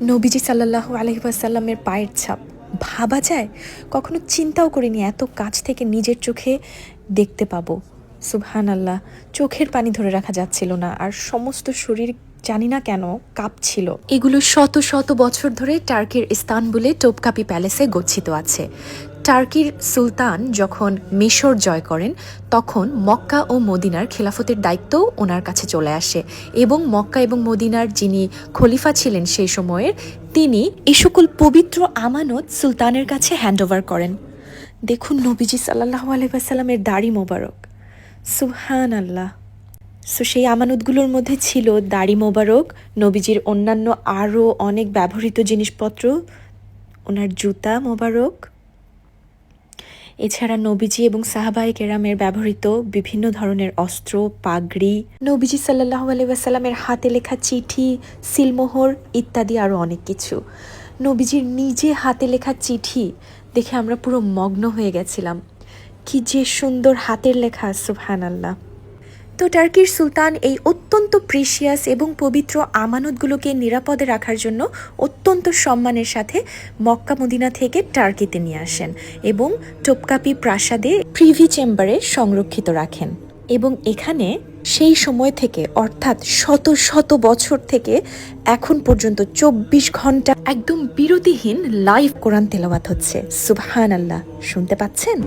নবীজি সাল্লাল্লাহু আলাইহি ওয়াসাল্লামের পায়ের ছাপ ভাবা যায়? কখনো চিন্তাও করিনি এত কাছ থেকে নিজের চোখে দেখতে পাবো। সুবহানাল্লাহ, চোখের পানি ধরে রাখা যাচ্ছিল না, আর সমস্ত শরীর জানি না কেন কাঁপছিল। এগুলো শত শত বছর ধরে টার্কির ইস্তানবুলে টোপকাপি প্যালেসে গচ্ছিত আছে। টার্কির সুলতান যখন মিশর জয় করেন তখন মক্কা ও মদিনার খেলাফতের দায়িত্বও ওনার কাছে চলে আসে, এবং মক্কা এবং মদিনার যিনি খলিফা ছিলেন সেই সময়ের, তিনি এই সকল পবিত্র আমানত সুলতানের কাছে হ্যান্ডওভার করেন। দেখুন নবীজি সাল্লাল্লাহু আলাইহি ওয়াসাল্লামের দাড়ি মোবারক, সুবহানাল্লাহ। সো সেই আমানতগুলোর মধ্যে ছিল দাড়ি মোবারক, নবীজির অন্যান্য আরও অনেক ব্যবহৃত জিনিসপত্র, ওনার জুতা মোবারক, এছাড়া নবীজি এবং সাহাবায়ে কেরামের ব্যবহৃত বিভিন্ন ধরনের অস্ত্র, পাগড়ি, নবীজি সাল্লাল্লাহু আলাইহি ওয়াসাল্লামের হাতে লেখা চিঠি, সিলমোহর ইত্যাদি আরও অনেক কিছু। নবীজির নিজে হাতে লেখা চিঠি দেখে আমরা পুরো মগ্ন হয়ে গেছিলাম। কি যে সুন্দর হাতের লেখা, সুবহানাল্লাহ। তো টার্কির সুলতান এই অত্যন্ত প্রিশিয়াস এবং পবিত্র আমানতগুলোকে নিরাপদে রাখার জন্য অত্যন্ত সম্মানের সাথে মক্কা মদিনা থেকে টার্কিতে নিয়ে আসেন এবং টোপকাপি প্রাসাদে প্রিভি চেম্বারে সংরক্ষিত রাখেন। এবং এখানে সেই সময় থেকে, অর্থাৎ শত শত বছর থেকে এখন পর্যন্ত 24 ঘন্টা একদম বিরতিহীন লাইভ কোরআন তেলাওয়াত হচ্ছে। সুবহানাল্লাহ, শুনতে পাচ্ছেন?